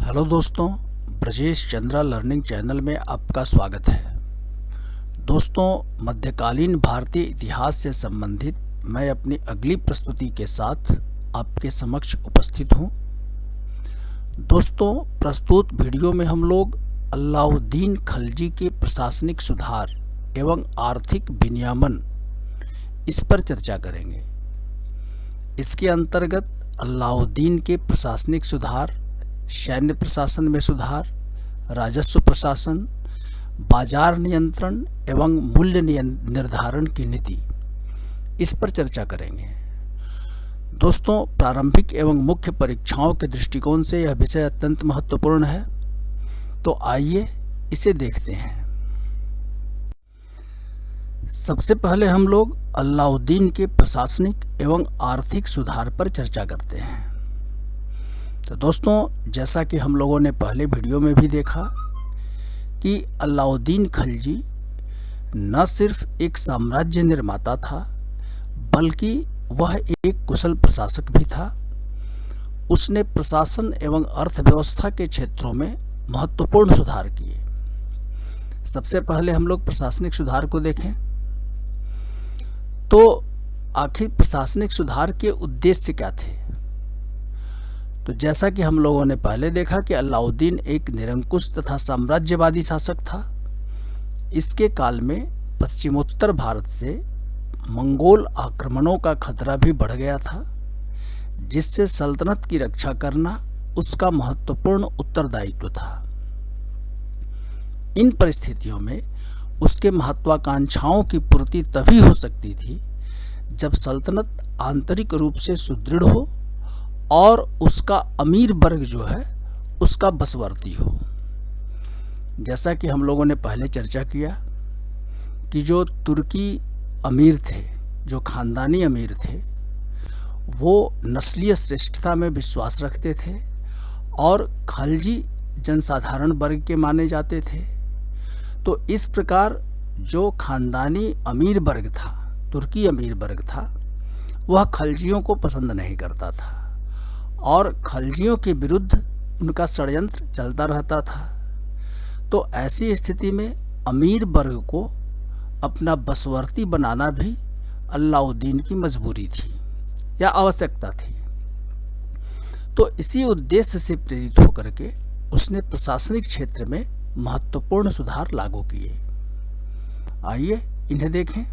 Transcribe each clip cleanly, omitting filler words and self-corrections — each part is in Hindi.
हेलो दोस्तों, ब्रजेश चंद्रा लर्निंग चैनल में आपका स्वागत है। दोस्तों, मध्यकालीन भारतीय इतिहास से संबंधित मैं अपनी अगली प्रस्तुति के साथ आपके समक्ष उपस्थित हूँ। दोस्तों, प्रस्तुत वीडियो में हम लोग अलाउद्दीन खिलजी के प्रशासनिक सुधार एवं आर्थिक विनियमन इस पर चर्चा करेंगे। इसके अंतर्गत अलाउद्दीन के प्रशासनिक सुधार, सैन्य प्रशासन में सुधार, राजस्व प्रशासन, बाजार नियंत्रण एवं मूल्य निर्धारण की नीति, इस पर चर्चा करेंगे। दोस्तों, प्रारंभिक एवं मुख्य परीक्षाओं के दृष्टिकोण से यह विषय अत्यंत महत्वपूर्ण है, तो आइए इसे देखते हैं। सबसे पहले हम लोग अलाउद्दीन के प्रशासनिक एवं आर्थिक सुधार पर चर्चा करते हैं। तो दोस्तों, जैसा कि हम लोगों ने पहले वीडियो में भी देखा कि अलाउद्दीन खिलजी न सिर्फ एक साम्राज्य निर्माता था, बल्कि वह एक कुशल प्रशासक भी था। उसने प्रशासन एवं अर्थव्यवस्था के क्षेत्रों में महत्वपूर्ण सुधार किए। सबसे पहले हम लोग प्रशासनिक सुधार को देखें तो आखिर प्रशासनिक सुधार के उद्देश्य क्या थे। तो जैसा कि हम लोगों ने पहले देखा कि अलाउद्दीन एक निरंकुश तथा साम्राज्यवादी शासक था। इसके काल में पश्चिमोत्तर भारत से मंगोल आक्रमणों का खतरा भी बढ़ गया था, जिससे सल्तनत की रक्षा करना उसका महत्वपूर्ण उत्तरदायित्व था। इन परिस्थितियों में उसके महत्वाकांक्षाओं की पूर्ति तभी हो सकती थी जब सल्तनत आंतरिक रूप से सुदृढ़ हो और उसका अमीर वर्ग जो है उसका बसवर्ती हो। जैसा कि हम लोगों ने पहले चर्चा किया कि जो तुर्की अमीर थे, जो खानदानी अमीर थे, वो नस्लीय श्रेष्ठता में विश्वास रखते थे और खिलजी जनसाधारण वर्ग के माने जाते थे। तो इस प्रकार जो खानदानी अमीर वर्ग था, तुर्की अमीर वर्ग था, वह खिलजियों को पसंद नहीं करता था और खिलजियों के विरुद्ध उनका षड्यंत्र चलता रहता था। तो ऐसी स्थिति में अमीर वर्ग को अपना बसवर्ती बनाना भी अलाउद्दीन की मजबूरी थी या आवश्यकता थी। तो इसी उद्देश्य से प्रेरित होकर के उसने प्रशासनिक क्षेत्र में महत्वपूर्ण सुधार लागू किए। आइए इन्हें देखें।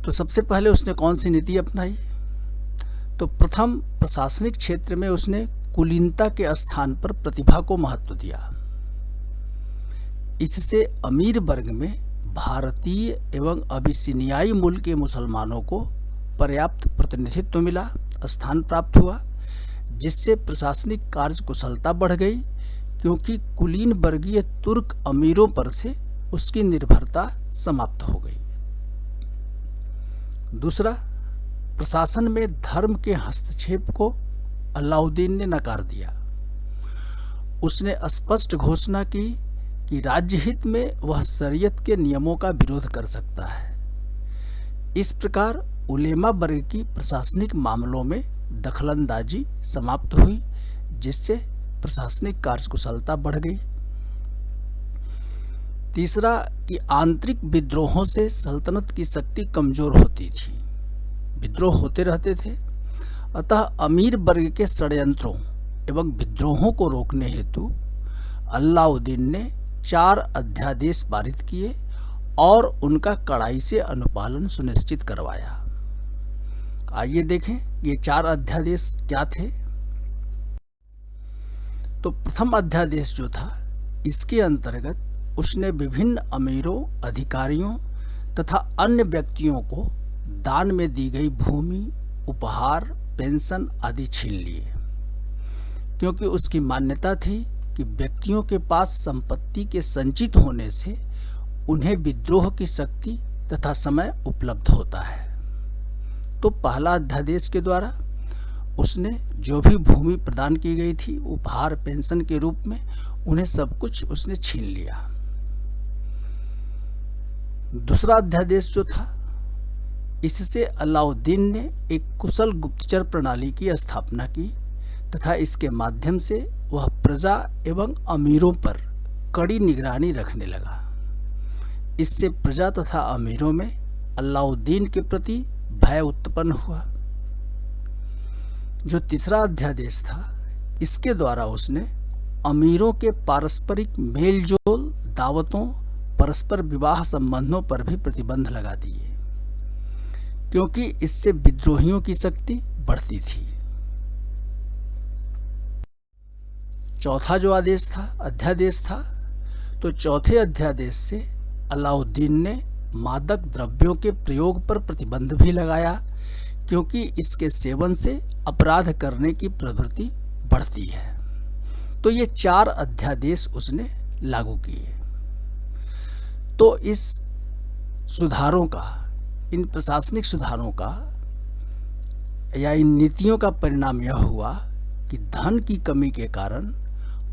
तो सबसे पहले उसने कौन सी नीति अपनाई? तो प्रथम, प्रशासनिक क्षेत्र में उसने कुलीनता के स्थान पर प्रतिभा को महत्व दिया। इससे अमीर वर्ग में भारतीय एवं अबिसिनियाई मूल के मुसलमानों को पर्याप्त प्रतिनिधित्व मिला, स्थान प्राप्त हुआ, जिससे प्रशासनिक कार्य कुशलता बढ़ गई, क्योंकि कुलीन वर्गीय तुर्क अमीरों पर से उसकी निर्भरता समाप्त हो गई। दूसरा, प्रशासन में धर्म के हस्तक्षेप को अलाउद्दीन ने नकार दिया। उसने स्पष्ट घोषणा की कि राज्य हित में वह शरीयत के नियमों का विरोध कर सकता है। इस प्रकार उलेमा वर्ग की प्रशासनिक मामलों में दखलंदाजी समाप्त हुई, जिससे प्रशासनिक कार्यकुशलता बढ़ गई। तीसरा, कि आंतरिक विद्रोहों से सल्तनत की शक्ति कमजोर होती थी, विद्रोह होते रहते थे। अतः अमीर वर्ग के षड्यंत्रों एवं विद्रोहों को रोकने हेतु अलाउद्दीन ने 4 अध्यादेश पारित किए और उनका कड़ाई से अनुपालन सुनिश्चित करवाया। आइए देखें ये 4 अध्यादेश क्या थे। तो प्रथम अध्यादेश जो था, इसके अंतर्गत उसने विभिन्न अमीरों, अधिकारियों तथा अन्य व्यक्तियों को दान में दी गई भूमि, उपहार, पेंशन आदि छीन लिए, क्योंकि उसकी मान्यता थी कि व्यक्तियों के पास संपत्ति के संचित होने से उन्हें विद्रोह की शक्ति तथा समय उपलब्ध होता है। तो पहला अध्यादेश के द्वारा उसने जो भी भूमि प्रदान की गई थी उपहार पेंशन के रूप में, उन्हें सब कुछ उसने छीन लिया। दूसरा अध्यादेश जो था, इससे अलाउद्दीन ने एक कुशल गुप्तचर प्रणाली की स्थापना की तथा इसके माध्यम से वह प्रजा एवं अमीरों पर कड़ी निगरानी रखने लगा। इससे प्रजा तथा अमीरों में अलाउद्दीन के प्रति भय उत्पन्न हुआ। जो तीसरा अध्यादेश था, इसके द्वारा उसने अमीरों के पारस्परिक मेलजोल, दावतों, परस्पर विवाह संबंधों पर भी प्रतिबंध लगा दिए, क्योंकि इससे विद्रोहियों की शक्ति बढ़ती थी। चौथा जो अध्यादेश था, तो चौथे अध्यादेश से अलाउद्दीन ने मादक द्रव्यों के प्रयोग पर प्रतिबंध भी लगाया, क्योंकि इसके सेवन से अपराध करने की प्रवृत्ति बढ़ती है। तो ये 4 अध्यादेश उसने लागू किए। तो इस सुधारों का, इन प्रशासनिक सुधारों का या इन नीतियों का परिणाम यह हुआ कि धन की कमी के कारण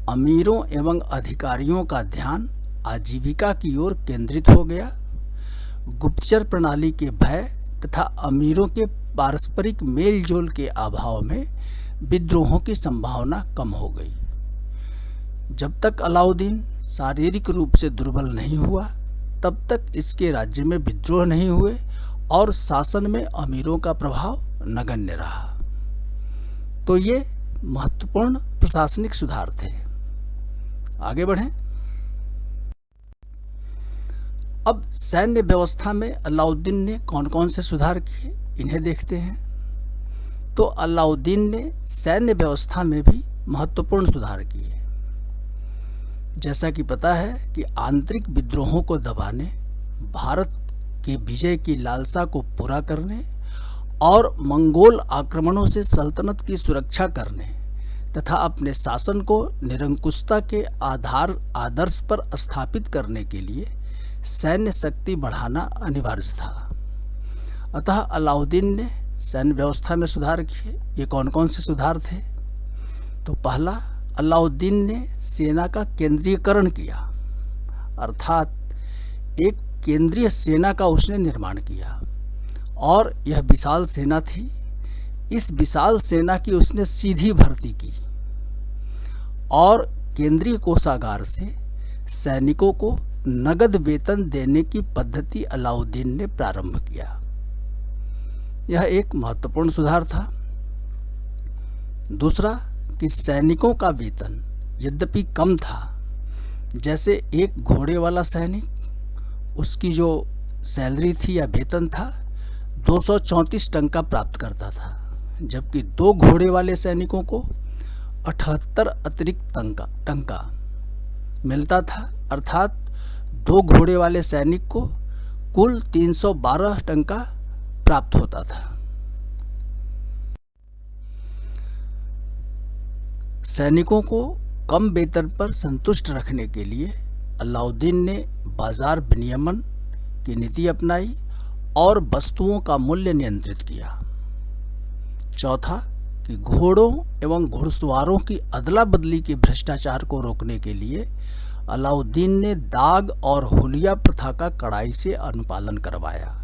अमीरों एवं अधिकारियों का ध्यान आजीविका की ओर केंद्रित हो गया। गुप्तचर प्रणाली के भय तथा अमीरों के पारस्परिक मेलजोल के अभाव में विद्रोहों की संभावना कम हो गई। जब तक अलाउद्दीन शारीरिक रूप से दुर्बल नहीं हुआ, तब तक इसके राज्य में विद्रोह नहीं हुए और शासन में अमीरों का प्रभाव नगण्य रहा। तो ये महत्वपूर्ण प्रशासनिक सुधार थे। आगे बढ़ें। अब सैन्य व्यवस्था में अलाउद्दीन ने कौन कौन से सुधार किए, इन्हें देखते हैं। तो अलाउद्दीन ने सैन्य व्यवस्था में भी महत्वपूर्ण सुधार किए। जैसा कि पता है कि आंतरिक विद्रोहों को दबाने, भारत के विजय की लालसा को पूरा करने और मंगोल आक्रमणों से सल्तनत की सुरक्षा करने तथा अपने शासन को निरंकुशता के आदर्श पर स्थापित करने के लिए सैन्य शक्ति बढ़ाना अनिवार्य था। अतः अलाउद्दीन ने सैन्य व्यवस्था में सुधार किए। ये कौन कौन से सुधार थे? तो पहला, अलाउद्दीन ने सेना का केंद्रीयकरण किया, अर्थात एक केंद्रीय सेना का उसने निर्माण किया और यह विशाल सेना थी। इस विशाल सेना की उसने सीधी भर्ती की और केंद्रीय कोषागार से सैनिकों को नगद वेतन देने की पद्धति अलाउद्दीन ने प्रारंभ किया। यह एक महत्वपूर्ण सुधार था। दूसरा, कि सैनिकों का वेतन यद्यपि कम था, जैसे एक घोड़े वाला सैनिक, उसकी जो सैलरी थी या वेतन था 234 टंका प्राप्त करता था, जबकि 2 घोड़े वाले सैनिकों को 78 अतिरिक्त टंका मिलता था। अर्थात 2 घोड़े वाले सैनिक को कुल 312 टंका प्राप्त होता था। सैनिकों को कम वेतन पर संतुष्ट रखने के लिए अलाउद्दीन ने बाजार विनियमन की नीति अपनाई और वस्तुओं का मूल्य नियंत्रित किया। चौथा, कि घोड़ों एवं घुड़सवारों की अदला बदली के भ्रष्टाचार को रोकने के लिए अलाउद्दीन ने दाग और हुलिया प्रथा का कड़ाई से अनुपालन करवाया।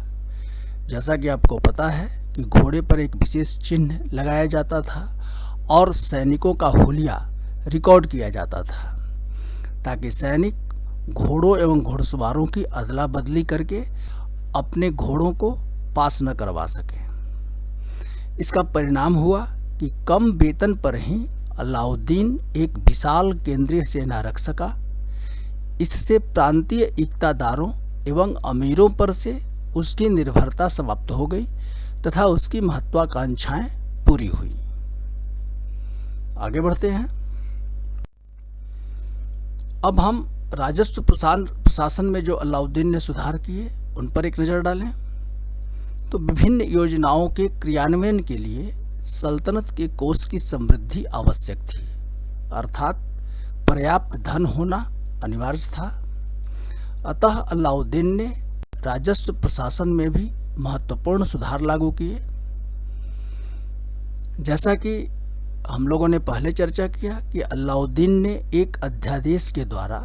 जैसा कि आपको पता है कि घोड़े पर एक विशेष चिन्ह लगाया जाता था और सैनिकों का हुलिया रिकॉर्ड किया जाता था, ताकि सैनिक घोड़ों एवं घुड़सवारों की अदला बदली करके अपने घोड़ों को पास न करवा सके। इसका परिणाम हुआ कि कम वेतन पर ही अलाउद्दीन एक विशाल केंद्रीय सेना रख सका। इससे प्रांतीय इक्तादारों एवं अमीरों पर से उसकी निर्भरता समाप्त हो गई तथा उसकी महत्वाकांक्षाएं पूरी हुई। आगे बढ़ते हैं। अब हम राजस्व प्रशासन में जो अलाउद्दीन ने सुधार किए उन पर एक नज़र डालें। तो विभिन्न योजनाओं के क्रियान्वयन के लिए सल्तनत के कोष की समृद्धि आवश्यक थी, अर्थात पर्याप्त धन होना अनिवार्य था। अतः अलाउद्दीन ने राजस्व प्रशासन में भी महत्वपूर्ण सुधार लागू किए। जैसा कि हम लोगों ने पहले चर्चा किया कि अलाउद्दीन ने एक अध्यादेश के द्वारा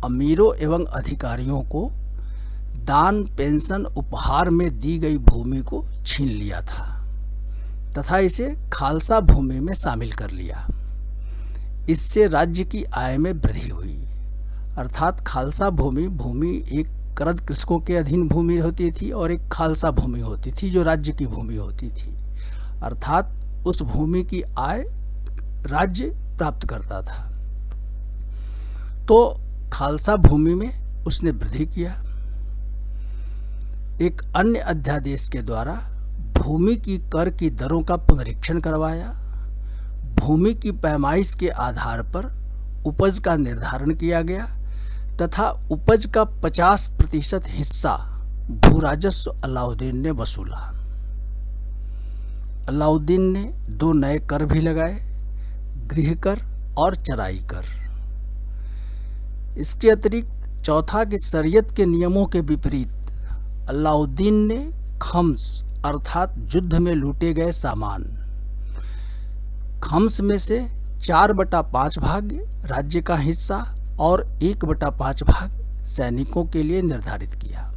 अमीरों एवं अधिकारियों को दान, पेंशन, उपहार में दी गई भूमि को छीन लिया था तथा इसे खालसा भूमि में शामिल कर लिया। इससे राज्य की आय में वृद्धि हुई। अर्थात खालसा भूमि एक कृत कृषकों के अधीन भूमि होती थी और एक खालसा भूमि होती थी जो राज्य की भूमि होती थी। अर्थात उस भूमि की आय राज्य प्राप्त करता था। तो खालसा भूमि में उसने वृद्धि किया। एक अन्य अध्यादेश के द्वारा भूमि की कर की दरों का पुनरीक्षण करवाया। भूमि की पैमाइश के आधार पर उपज का निर्धारण किया गया तथा उपज का 50% हिस्सा भू राजस्व अलाउद्दीन ने वसूला। अलाउद्दीन ने 2 नए कर भी लगाए, गृह कर और चराई कर। इसके अतिरिक्त चौथा कि शरीयत के नियमों के विपरीत अलाउद्दीन ने खम्स अर्थात युद्ध में लूटे गए सामान, खम्स में से 4/5 भाग राज्य का हिस्सा और 1/5 भाग सैनिकों के लिए निर्धारित किया।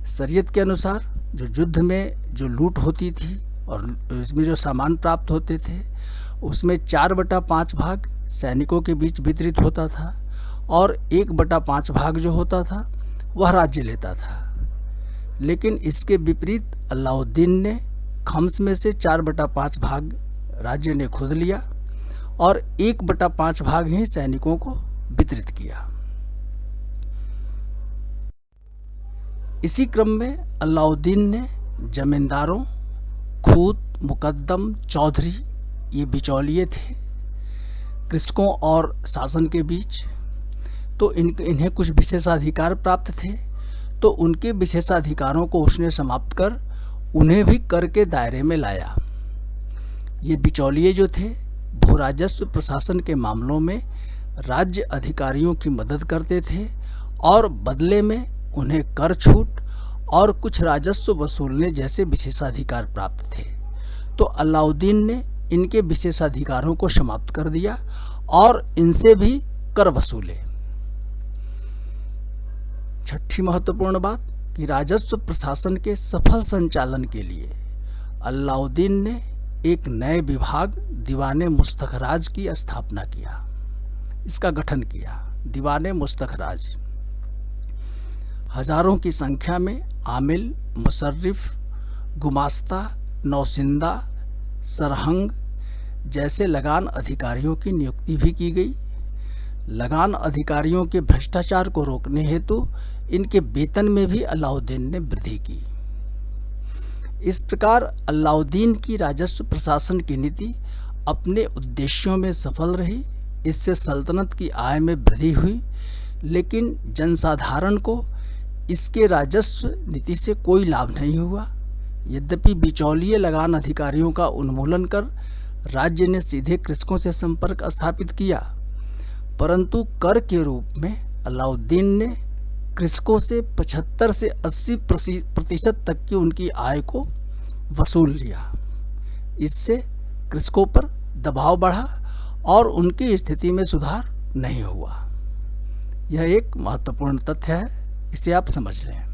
शरीयत के अनुसार जो युद्ध में जो लूट होती थी और इसमें जो सामान प्राप्त होते थे उसमें 4/5 भाग सैनिकों के बीच वितरित होता था और 1/5 भाग जो होता था वह राज्य लेता था। लेकिन इसके विपरीत अलाउद्दीन ने खम्स में से 4/5 भाग राज्य ने खुद लिया और 1/5 भाग ही सैनिकों को वितरित किया। इसी क्रम में अलाउद्दीन ने जमींदारों, खूत, मुकद्दम, चौधरी, ये बिचौलिए थे कृषकों और शासन के बीच, तो इन्हें कुछ विशेषाधिकार प्राप्त थे। तो उनके विशेषाधिकारों को उसने समाप्त कर उन्हें भी कर के दायरे में लाया। ये बिचौलिए जो थे भू राजस्व प्रशासन के मामलों में राज्य अधिकारियों की मदद करते थे और बदले में उन्हें कर छूट और कुछ राजस्व वसूलने जैसे विशेषाधिकार प्राप्त थे। तो अलाउद्दीन ने इनके विशेषाधिकारों को समाप्त कर दिया और इनसे भी कर वसूले। छठी महत्वपूर्ण बात कि राजस्व प्रशासन के सफल संचालन के लिए अलाउद्दीन ने एक नए विभाग दीवाने मुस्तखराज की स्थापना किया, इसका गठन किया। दीवाने मुस्तखराज हजारों की संख्या में आमिल, मुसर्रिफ, गुमास्ता, नौसिंदा, सरहंग जैसे लगान अधिकारियों की नियुक्ति भी की गई। लगान अधिकारियों के भ्रष्टाचार को रोकने हेतु इनके वेतन में भी अलाउद्दीन ने वृद्धि की। इस प्रकार अलाउद्दीन की राजस्व प्रशासन की नीति अपने उद्देश्यों में सफल रही। इससे सल्तनत की आय में वृद्धि हुई, लेकिन जनसाधारण को इसके राजस्व नीति से कोई लाभ नहीं हुआ। यद्यपि बिचौलिए लगान अधिकारियों का उन्मूलन कर राज्य ने सीधे कृषकों से संपर्क स्थापित किया, परंतु कर के रूप में अलाउद्दीन ने कृषकों से 75 से 80% तक की उनकी आय को वसूल लिया। इससे कृषकों पर दबाव बढ़ा और उनकी स्थिति में सुधार नहीं हुआ। यह एक महत्वपूर्ण तथ्य है, इसे आप समझ लें।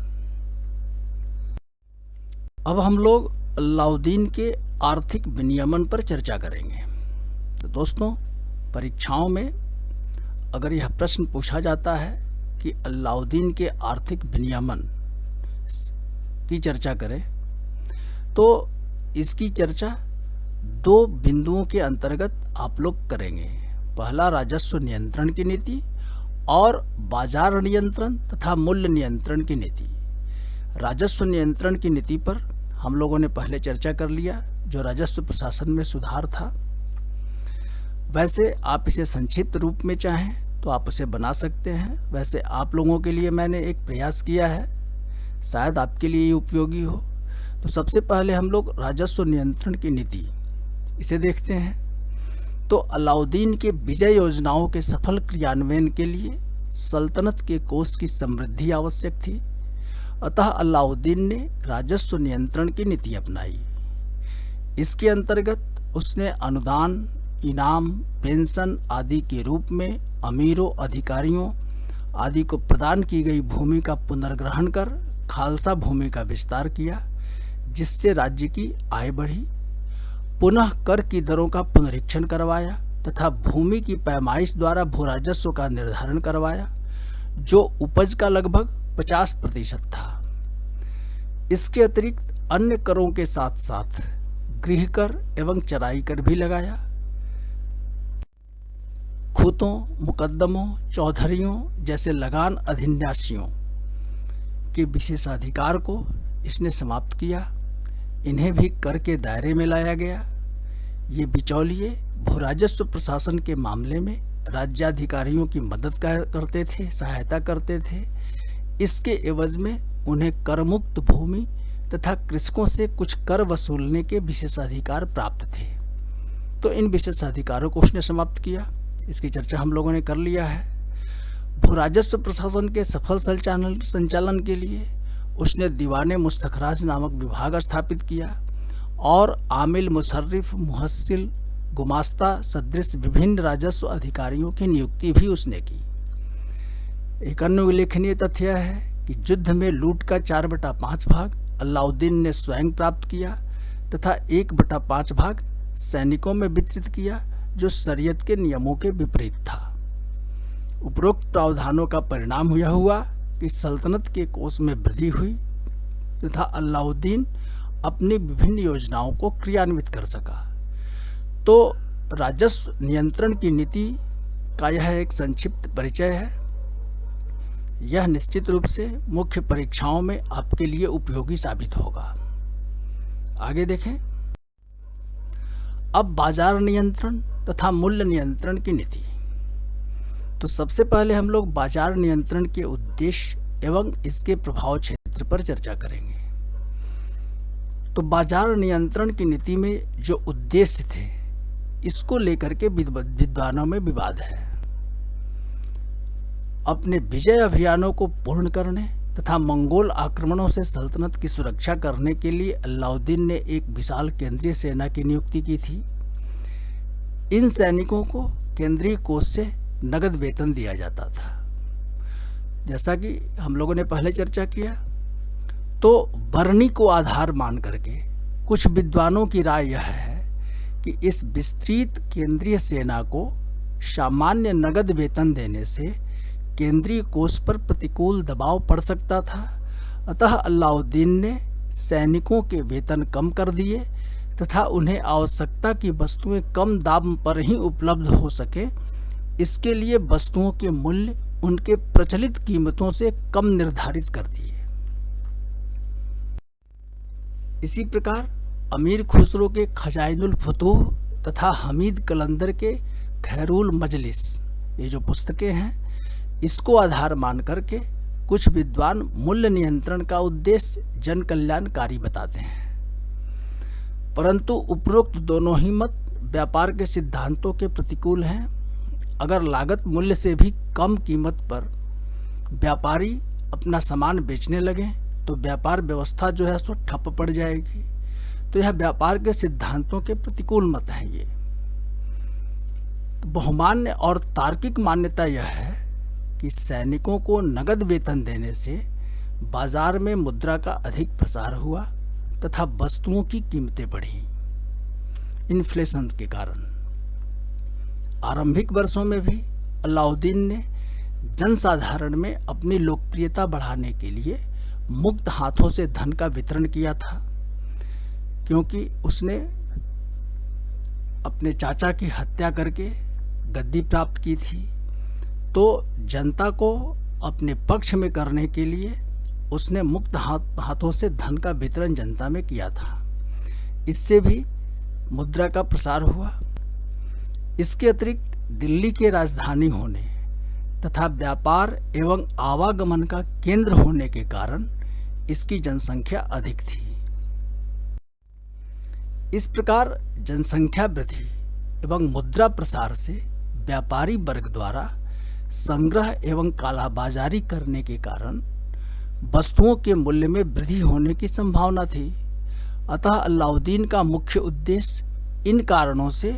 अब हम लोग अलाउद्दीन के आर्थिक विनियमन पर चर्चा करेंगे। तो दोस्तों, परीक्षाओं में अगर यह प्रश्न पूछा जाता है कि अलाउद्दीन के आर्थिक विनियमन की चर्चा करें, तो इसकी चर्चा 2 बिंदुओं के अंतर्गत आप लोग करेंगे। पहला राजस्व नियंत्रण की नीति और बाजार नियंत्रण तथा मूल्य नियंत्रण की नीति। राजस्व नियंत्रण की नीति पर हम लोगों ने पहले चर्चा कर लिया, जो राजस्व प्रशासन में सुधार था। वैसे आप इसे संक्षिप्त रूप में चाहें तो आप उसे बना सकते हैं। वैसे आप लोगों के लिए मैंने एक प्रयास किया है, शायद आपके लिए ये उपयोगी हो। तो सबसे पहले हम लोग राजस्व नियंत्रण की नीति इसे देखते हैं। तो अलाउद्दीन के विजय योजनाओं के सफल क्रियान्वयन के लिए सल्तनत के कोष की समृद्धि आवश्यक थी। अतः अलाउद्दीन ने राजस्व नियंत्रण की नीति अपनाई। इसके अंतर्गत उसने अनुदान, इनाम, पेंशन आदि के रूप में अमीरों, अधिकारियों आदि को प्रदान की गई भूमि का पुनर्ग्रहण कर खालसा भूमि का विस्तार किया, जिससे राज्य की आय बढ़ी। पुनः कर की दरों का पुनरीक्षण करवाया तथा भूमि की पैमाइश द्वारा भू राजस्व का निर्धारण करवाया, जो उपज का लगभग 50% था। इसके अतिरिक्त अन्य करों के साथ साथ गृह कर एवं चराई कर भी लगाया। खूतों, मुकद्दमों, चौधरियों जैसे लगान अधिन्यासियों के विशेषाधिकार को इसने समाप्त किया। इन्हें भी कर के दायरे में लाया गया। ये बिचौलिए भू राजस्व प्रशासन के मामले में राज्याधिकारियों की मदद करते थे, सहायता करते थे। इसके एवज में उन्हें करमुक्त भूमि तथा कृषकों से कुछ कर वसूलने के विशेषाधिकार प्राप्त थे। तो इन विशेषाधिकारों को उसने समाप्त किया। इसकी चर्चा हम लोगों ने कर लिया है। भू राजस्व प्रशासन के सफल संचालन के लिए उसने दीवाने मुस्तखराज नामक विभाग स्थापित किया और आमिल, मुसर्रिफ, मुहस्सिल, गुमास्ता सदृश विभिन्न राजस्व अधिकारियों की नियुक्ति भी उसने की। एक अन्य उल्लेखनीय तथ्य है कि युद्ध में लूट का 4/5 भाग अलाउद्दीन ने स्वयं प्राप्त किया तथा 1/5 भाग सैनिकों में वितरित किया, जो शरीयत के नियमों के विपरीत था। उपरोक्त प्रावधानों का परिणाम यह हुआ कि सल्तनत के कोष में वृद्धि हुई तथा अलाउद्दीन अपनी विभिन्न योजनाओं को क्रियान्वित कर सका। तो राजस्व नियंत्रण की नीति का यह एक संक्षिप्त परिचय है। यह निश्चित रूप से मुख्य परीक्षाओं में आपके लिए उपयोगी साबित होगा। आगे देखें। अब बाजार नियंत्रण तथा मूल्य नियंत्रण की नीति। तो सबसे पहले हम लोग बाजार नियंत्रण के उद्देश्य एवं इसके प्रभाव क्षेत्र पर चर्चा करेंगे। तो बाजार नियंत्रण की नीति में जो उद्देश्य थे, इसको लेकर के विद्वानों में विवाद है। अपने विजय अभियानों को पूर्ण करने तथा मंगोल आक्रमणों से सल्तनत की सुरक्षा करने के लिए अलाउद्दीन ने एक विशाल केंद्रीय सेना की नियुक्ति की थी। इन सैनिकों को केंद्रीय कोष से नगद वेतन दिया जाता था। जैसा कि हम लोगों ने पहले चर्चा किया, तो बरनी को आधार मान करके कुछ विद्वानों की राय यह है कि इस विस्तृत केंद्रीय सेना को सामान्य नगद वेतन देने से केंद्रीय कोष पर प्रतिकूल दबाव पड़ सकता था। अतः अलाउद्दीन ने सैनिकों के वेतन कम कर दिए तथा उन्हें आवश्यकता की वस्तुएं कम दाम पर ही उपलब्ध हो सके, इसके लिए वस्तुओं के मूल्य उनके प्रचलित कीमतों से कम निर्धारित कर दिए। इसी प्रकार अमीर खुसरो के खजाइनुल फुतूह तथा हमीद कलंदर के खैरुल मजलिस, ये जो पुस्तकें हैं, इसको आधार मान करके कुछ विद्वान मूल्य नियंत्रण का उद्देश्य जन कल्याणकारी बताते हैं। परंतु उपरोक्त दोनों ही मत व्यापार के सिद्धांतों के प्रतिकूल हैं। अगर लागत मूल्य से भी कम कीमत पर व्यापारी अपना सामान बेचने लगे तो व्यापार व्यवस्था जो है सो ठप पड़ जाएगी। तो यह व्यापार के सिद्धांतों के प्रतिकूल मत हैं। ये तो बहुमान्य और तार्किक मान्यता यह है कि सैनिकों को नगद वेतन देने से बाजार में मुद्रा का अधिक प्रसार हुआ तथा वस्तुओं की कीमतें बढ़ी इन्फ्लेशन के कारण। आरंभिक वर्षों में भी अलाउद्दीन ने जनसाधारण में अपनी लोकप्रियता बढ़ाने के लिए मुक्त हाथों से धन का वितरण किया था, क्योंकि उसने अपने चाचा की हत्या करके गद्दी प्राप्त की थी। तो जनता को अपने पक्ष में करने के लिए उसने मुक्त हाथों से धन का वितरण जनता में किया था। इससे भी मुद्रा का प्रसार हुआ। इसके अतिरिक्त दिल्ली के राजधानी होने तथा व्यापार एवं आवागमन का केंद्र होने के कारण इसकी जनसंख्या अधिक थी। इस प्रकार जनसंख्या वृद्धि एवं मुद्रा प्रसार से व्यापारी वर्ग द्वारा संग्रह एवं कालाबाजारी करने के कारण वस्तुओं के मूल्य में वृद्धि होने की संभावना थी। अतः अलाउद्दीन का मुख्य उद्देश्य इन कारणों से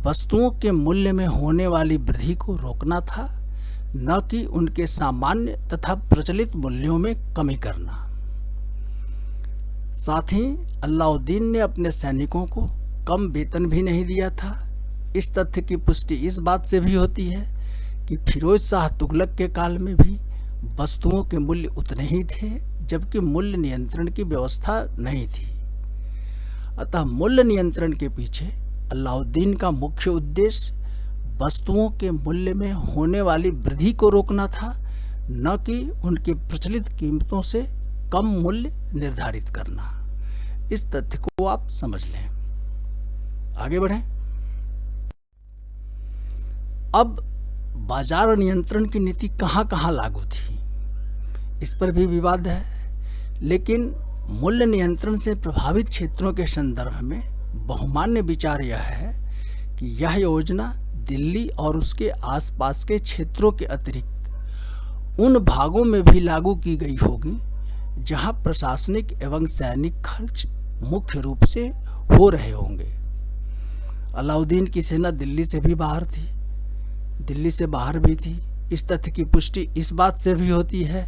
वस्तुओं के मूल्य में होने वाली वृद्धि को रोकना था, न कि उनके सामान्य तथा प्रचलित मूल्यों में कमी करना। साथ ही अलाउद्दीन ने अपने सैनिकों को कम वेतन भी नहीं दिया था। इस तथ्य की पुष्टि इस बात से भी होती है कि फिरोज शाह तुगलक के काल में भी वस्तुओं के मूल्य उतने ही थे, जबकि मूल्य नियंत्रण की व्यवस्था नहीं थी। अतः मूल्य नियंत्रण के पीछे अलाउद्दीन का मुख्य उद्देश्य वस्तुओं के मूल्य में होने वाली वृद्धि को रोकना था, न कि उनकी प्रचलित कीमतों से कम मूल्य निर्धारित करना। इस तथ्य को आप समझ लें। आगे बढ़ें। अब बाजार नियंत्रण की नीति कहाँ लागू थी, इस पर भी विवाद है, लेकिन मूल्य नियंत्रण से प्रभावित क्षेत्रों के संदर्भ में बहुमान्य विचार यह है कि यह योजना दिल्ली और उसके आसपास के क्षेत्रों के अतिरिक्त उन भागों में भी लागू की गई होगी जहां प्रशासनिक एवं सैनिक खर्च मुख्य रूप से हो रहे होंगे। अलाउद्दीन की सेना दिल्ली से भी बाहर थी, दिल्ली से बाहर भी थी। इस तथ्य की पुष्टि इस बात से भी होती है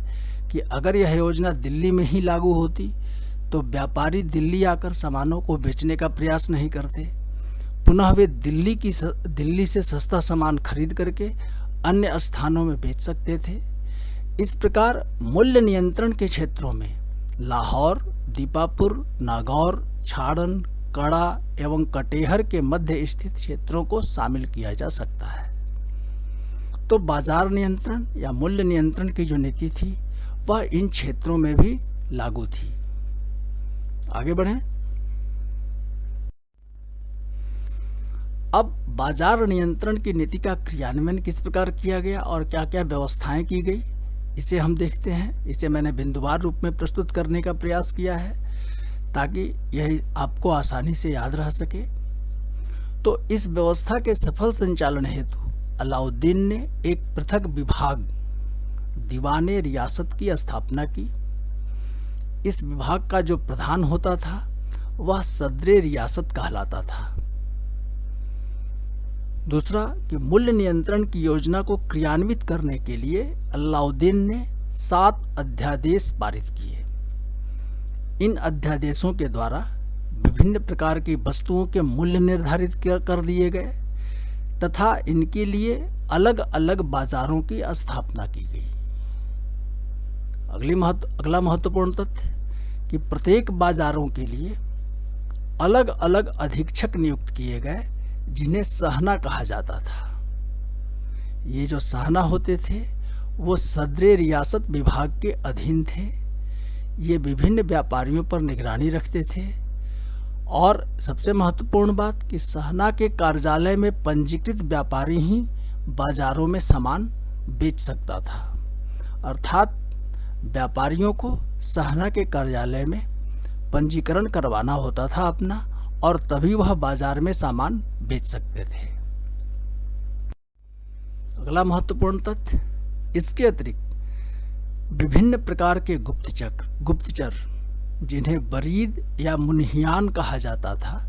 कि अगर यह योजना दिल्ली में ही लागू होती तो व्यापारी दिल्ली आकर सामानों को बेचने का प्रयास नहीं करते, पुनः वे दिल्ली से सस्ता सामान खरीद करके अन्य स्थानों में बेच सकते थे। इस प्रकार मूल्य नियंत्रण के क्षेत्रों में लाहौर, दीपापुर, नागौर, छाड़न, कड़ा एवं कटेहर के मध्य स्थित क्षेत्रों को शामिल किया जा सकता है। तो बाजार नियंत्रण या मूल्य नियंत्रण की जो नीति थी वह इन क्षेत्रों में भी लागू थी। आगे बढ़ें। अब बाजार नियंत्रण की नीति का क्रियान्वयन किस प्रकार किया गया और क्या क्या व्यवस्थाएं की गई, इसे हम देखते हैं। इसे मैंने बिंदुवार रूप में प्रस्तुत करने का प्रयास किया है ताकि यह आपको आसानी से याद रह सके। तो इस व्यवस्था के सफल संचालन हेतु अलाउद्दीन ने एक पृथक विभाग दीवाने रियासत की स्थापना की। इस विभाग का जो प्रधान होता था वह सदरे रियासत कहलाता था। दूसरा कि मूल्य नियंत्रण की योजना को क्रियान्वित करने के लिए अलाउद्दीन ने 7 अध्यादेश पारित किए। इन अध्यादेशों के द्वारा विभिन्न प्रकार की वस्तुओं के मूल्य निर्धारित कर दिए गए तथा इनके लिए अलग अलग बाजारों की स्थापना की गई। अगला महत्वपूर्ण तथ्य कि प्रत्येक बाजारों के लिए अलग अलग अधीक्षक नियुक्त किए गए जिन्हें सहना कहा जाता था। ये जो सहना होते थे वो सदरे रियासत विभाग के अधीन थे। ये विभिन्न व्यापारियों पर निगरानी रखते थे और सबसे महत्वपूर्ण बात कि सहना के कार्यालय में पंजीकृत व्यापारी ही बाजारों में सामान बेच सकता था, अर्थात व्यापारियों को सहना के कार्यालय में पंजीकरण करवाना होता था अपना, और तभी वह बाजार में सामान बेच सकते थे। अगला महत्वपूर्ण तथ्य, इसके अतिरिक्त विभिन्न प्रकार के गुप्तचर जिन्हें बरीद या मुन्हियान कहा जाता था,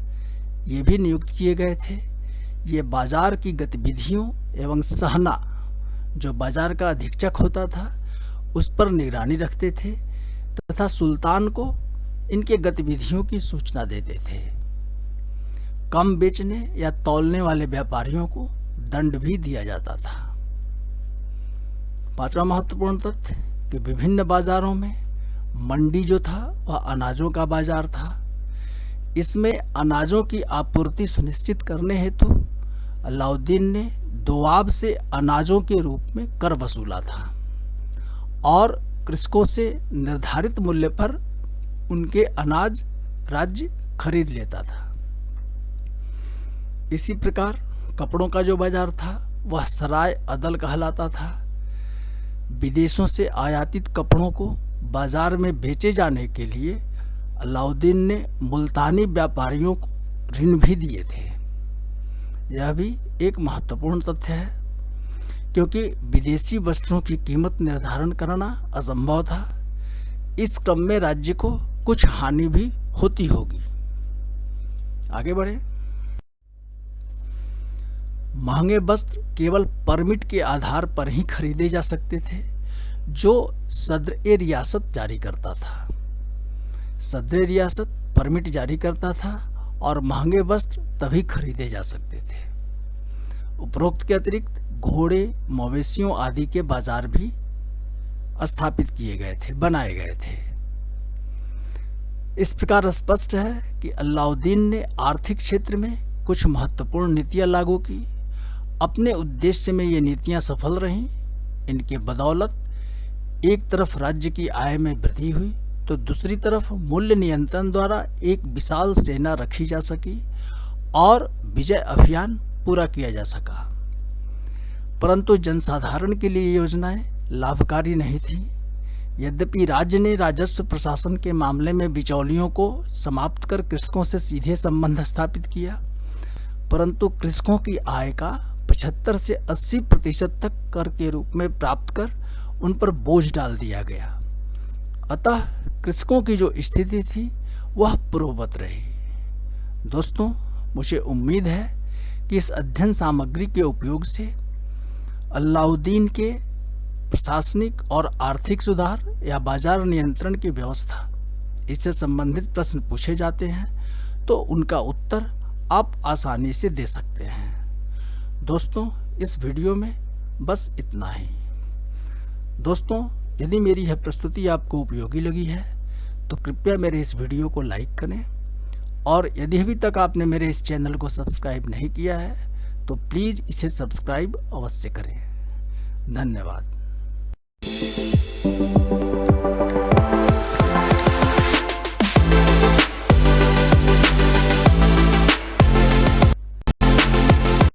ये भी नियुक्त किए गए थे। ये बाजार की गतिविधियों एवं सहना जो बाजार का अधीक्षक होता था उस पर निगरानी रखते थे तथा सुल्तान को इनके गतिविधियों की सूचना देते थे। कम बेचने या तौलने वाले व्यापारियों को दंड भी दिया जाता था। 5वां महत्वपूर्ण तथ्य कि विभिन्न बाजारों में मंडी जो था वह अनाजों का बाजार था। इसमें अनाजों की आपूर्ति सुनिश्चित करने हेतु अलाउद्दीन ने दोआब से अनाजों के रूप में कर वसूला था और कृषकों से निर्धारित मूल्य पर उनके अनाज राज्य खरीद लेता था। इसी प्रकार कपड़ों का जो बाजार था वह सराय अदल कहलाता था। विदेशों से आयातित कपड़ों को बाजार में बेचे जाने के लिए अलाउद्दीन ने मुल्तानी व्यापारियों को ऋण भी दिए थे। यह भी एक महत्वपूर्ण तथ्य है क्योंकि विदेशी वस्त्रों की कीमत निर्धारण करना असंभव था। इस क्रम में राज्य को कुछ हानि भी होती होगी। आगे बढ़े। महंगे वस्त्र केवल परमिट के आधार पर ही खरीदे जा सकते थे जो सदर-ए-रियासत जारी करता था। सदर-ए-रियासत परमिट जारी करता था और महंगे वस्त्र तभी खरीदे जा सकते थे। उपरोक्त के अतिरिक्त घोड़े, मवेशियों आदि के बाजार भी स्थापित किए गए थे, बनाए गए थे। इस प्रकार स्पष्ट है कि अलाउद्दीन ने आर्थिक क्षेत्र में कुछ महत्वपूर्ण नीतियां लागू की। अपने उद्देश्य में ये नीतियां सफल रहीं। इनके बदौलत एक तरफ राज्य की आय में वृद्धि हुई तो दूसरी तरफ मूल्य नियंत्रण द्वारा एक विशाल सेना रखी जा सकी और विजय अभियान पूरा किया जा सका। परंतु जनसाधारण के लिए योजनाएं लाभकारी नहीं थी। यद्यपि राज्य ने राजस्व प्रशासन के मामले में बिचौलियों को समाप्त कर कृषकों से सीधे संबंध स्थापित किया, परंतु कृषकों की आय का 75 से 80% तक कर के रूप में प्राप्त कर उन पर बोझ डाल दिया गया। अतः कृषकों की जो स्थिति थी वह पूर्ववत रही। दोस्तों, मुझे उम्मीद है कि इस अध्ययन सामग्री के उपयोग से अलाउद्दीन के प्रशासनिक और आर्थिक सुधार या बाजार नियंत्रण की व्यवस्था, इससे संबंधित प्रश्न पूछे जाते हैं तो उनका उत्तर आप आसानी से दे सकते हैं। दोस्तों, इस वीडियो में बस इतना ही। दोस्तों, यदि मेरी यह प्रस्तुति आपको उपयोगी लगी है तो कृपया मेरे इस वीडियो को लाइक करें और यदि अभी तक आपने मेरे इस चैनल को सब्सक्राइब नहीं किया है तो प्लीज़ इसे सब्सक्राइब अवश्य करें। धन्यवाद।